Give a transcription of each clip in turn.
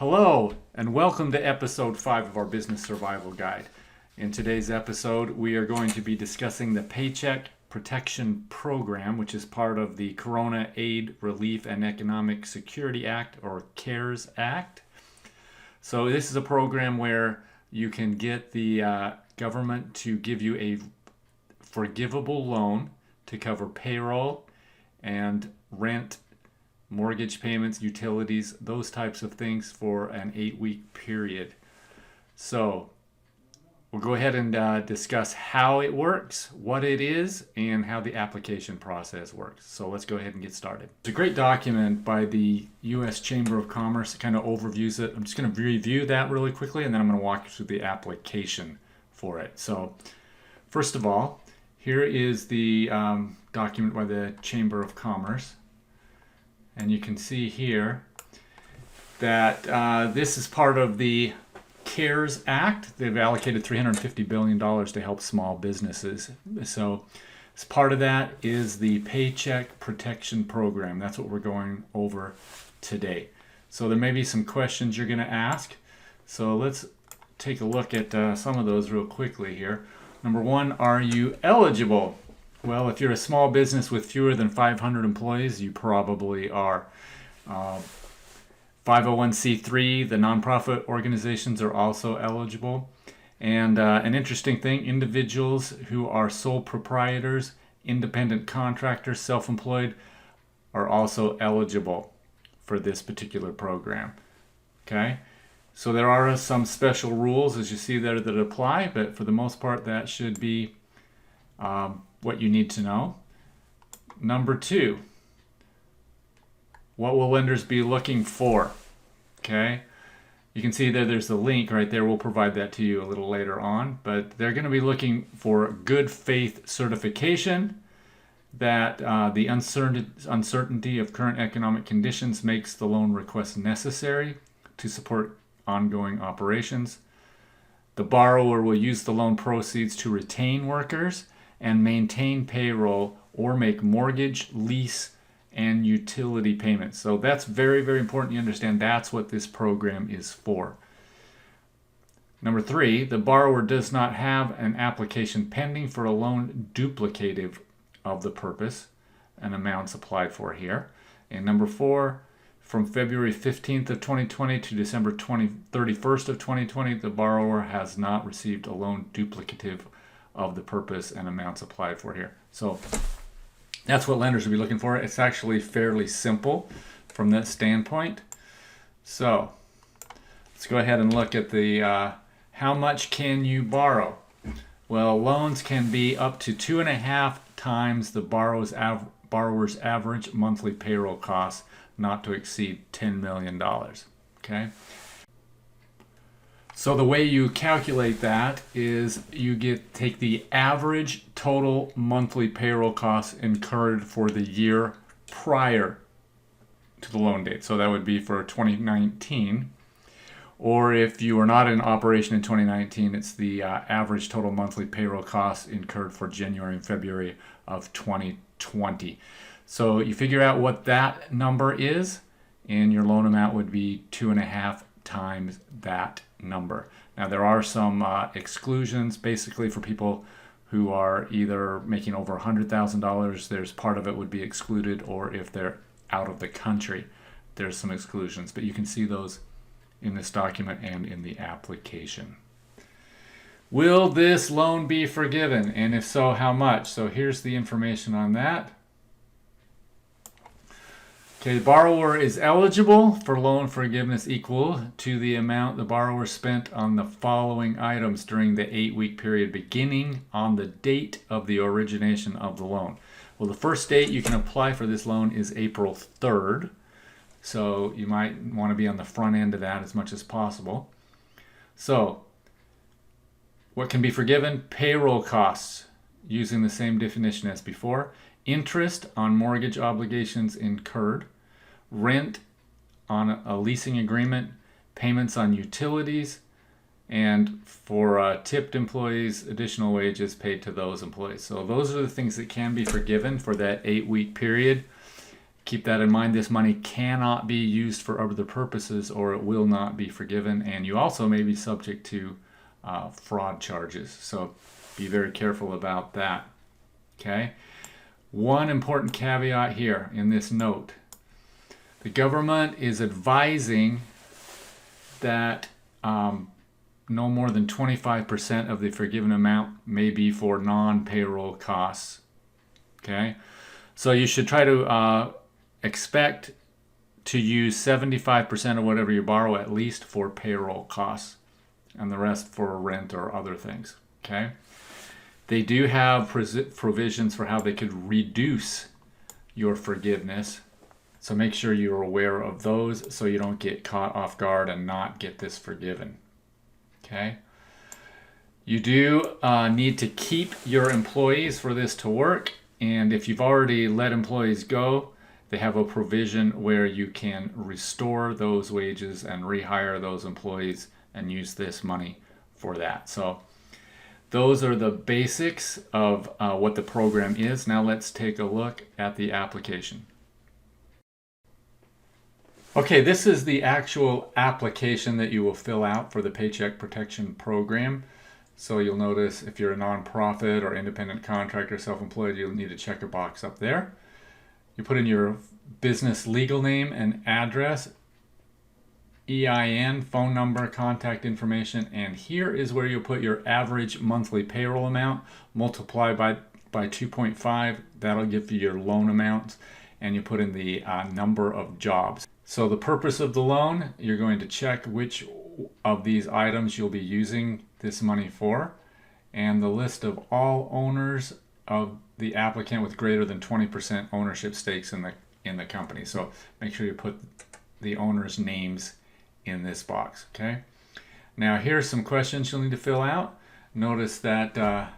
Hello, and welcome to episode 5 of our Business Survival Guide. In today's episode, we are going to be discussing the Paycheck Protection Program, which is part of the Corona Aid, Relief, and Economic Security Act, or CARES Act. So this is a program where you can get the government to give you a forgivable loan to cover payroll and rent, mortgage payments, utilities, those types of things for an 8-week period. So we'll go ahead and discuss how it works, what it is, and how the application process works. So let's go ahead and get started. It's a great document by the U.S. Chamber of Commerce. It kind of overviews it. I'm just going to review that really quickly, and then I'm going to walk you through the application for it. So first of all, here is the document by the Chamber of Commerce. And you can see here that this is part of the CARES Act. They've allocated $350 billion to help small businesses. So as part of that is the Paycheck Protection Program. That's what we're going over today. So there may be some questions you're going to ask. So let's take a look at some of those real quickly here. Number one, are you eligible? Well, if you're a small business with fewer than 500 employees, you probably are. 501c3, the nonprofit organizations are also eligible. And an interesting thing, individuals who are sole proprietors, independent contractors, self-employed, are also eligible for this particular program. Okay? So there are some special rules, as you see there, that apply, but for the most part, that should be what you need to know. Number two, what will lenders be looking for? Okay, you can see there's the link right there. We'll provide that to you a little later on, but they're going to be looking for good faith certification that the uncertainty of current economic conditions makes the loan request necessary to support ongoing operations. The borrower will use the loan proceeds to retain workers and maintain payroll or make mortgage, lease, and utility payments. So that's very, very important you understand that's what this program is for. Number three, the borrower does not have an application pending for a loan duplicative of the purpose and amounts applied for here. And number four, from February 15th of 2020 to December 31st of 2020, the borrower has not received a loan duplicative of the purpose and amounts applied for here. So that's what lenders will be looking for. It's actually fairly simple from that standpoint. So let's go ahead and look at the how much can you borrow? Well, loans can be up to 2.5 times the borrower's average monthly payroll costs, not to exceed $10 million. Okay. So the way you calculate that is you take the average total monthly payroll costs incurred for the year prior to the loan date. So that would be for 2019. Or if you are not in operation in 2019, it's the average total monthly payroll costs incurred for January and February of 2020. So you figure out what that number is, and your loan amount would be 2.5 times that number. Now there are some exclusions basically for people who are either making over $100,000. There's part of it would be excluded, or if they're out of the country, there's some exclusions. But you can see those in this document and in the application. Will this loan be forgiven? And if so, how much? So here's the information on that. Okay, the borrower is eligible for loan forgiveness equal to the amount the borrower spent on the following items during the 8-week period beginning on the date of the origination of the loan. Well, the first date you can apply for this loan is April 3rd. So you might want to be on the front end of that as much as possible. So what can be forgiven? Payroll costs, using the same definition as before. Interest on mortgage obligations incurred, rent on a leasing agreement, payments on utilities, and for tipped employees, additional wages paid to those employees. So those are the things that can be forgiven for that 8-week period. keep that in mind. This money cannot be used for other purposes or it will not be forgiven. And you also may be subject to fraud charges. So be very careful about that. Okay. One important caveat here in this note. The government is advising that no more than 25% of the forgiven amount may be for non-payroll costs. Okay, so you should try to expect to use 75% of whatever you borrow at least for payroll costs and the rest for rent or other things. Okay, they do have provisions for how they could reduce your forgiveness. So make sure you're aware of those so you don't get caught off guard and not get this forgiven. Okay. You do need to keep your employees for this to work. And if you've already let employees go, they have a provision where you can restore those wages and rehire those employees and use this money for that. So those are the basics of what the program is. Now let's take a look at the application. Okay, this is the actual application that you will fill out for the Paycheck Protection Program. So you'll notice if you're a nonprofit or independent contractor, self-employed, you'll need to check a box up there. You put in your business legal name and address, EIN, phone number, contact information, and here is where you'll put your average monthly payroll amount, multiply by 2.5. That'll give you your loan amount, and you put in the number of jobs. So the purpose of the loan, you're going to check which of these items you'll be using this money for, and the list of all owners of the applicant with greater than 20% ownership stakes in the company. So make sure you put the owners' names in this box. Okay. Now here's some questions you'll need to fill out. Notice that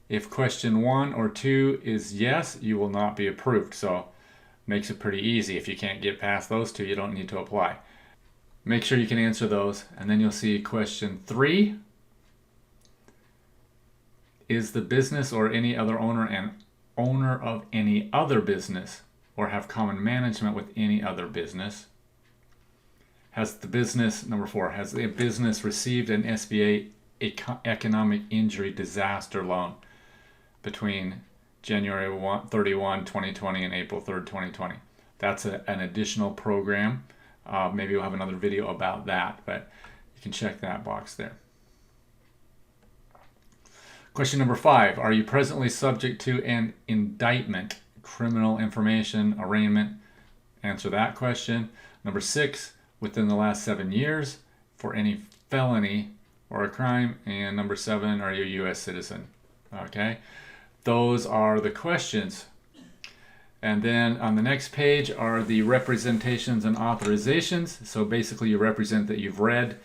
if question 1 or 2 is yes, you will not be approved. So makes it pretty easy. If you can't get past those 2, you don't need to apply. Make sure you can answer those. And then you'll see question 3. Is the business or any other owner an owner of any other business or have common management with any other business? Has the business, number 4, has the business received an SBA economic injury disaster loan between January 31, 2020 and April 3rd, 2020. That's an additional program. Maybe we'll have another video about that, but you can check that box there. Question number 5, are you presently subject to an indictment, criminal information, arraignment? Answer that question. Number 6, within the last 7 years for any felony or a crime. And number 7, are you a U.S. citizen? Okay. Those are the questions. And then on the next page are the representations and authorizations. So basically you represent that you've read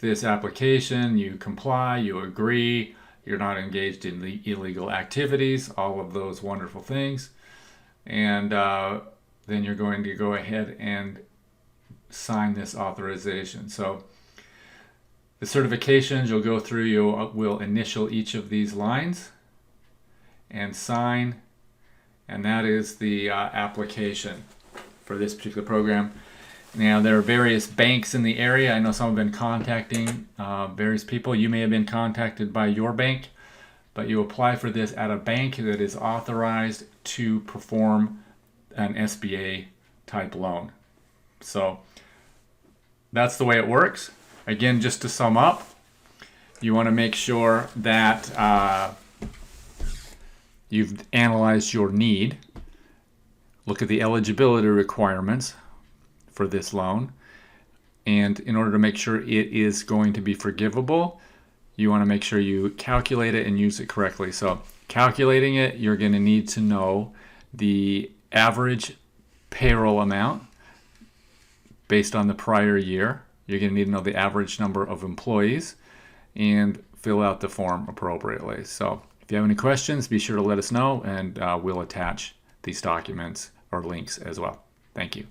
this application, you comply, you agree, you're not engaged in the illegal activities, all of those wonderful things. And then you're going to go ahead and sign this authorization. So the certifications you'll go through, you will initial each of these lines and sign, and that is the application for this particular program. Now there are various banks in the area. I know some have been contacting various people. You may have been contacted by your bank, but you apply for this at a bank that is authorized to perform an SBA type loan. So that's the way it works. Again, just to sum up, you want to make sure that you've analyzed your need, look at the eligibility requirements for this loan, and in order to make sure it is going to be forgivable, you want to make sure you calculate it and use it correctly. So calculating it, you're going to need to know the average payroll amount based on the prior year. You're going to need to know the average number of employees and fill out the form appropriately. So if you have any questions, be sure to let us know, and we'll attach these documents or links as well. Thank you.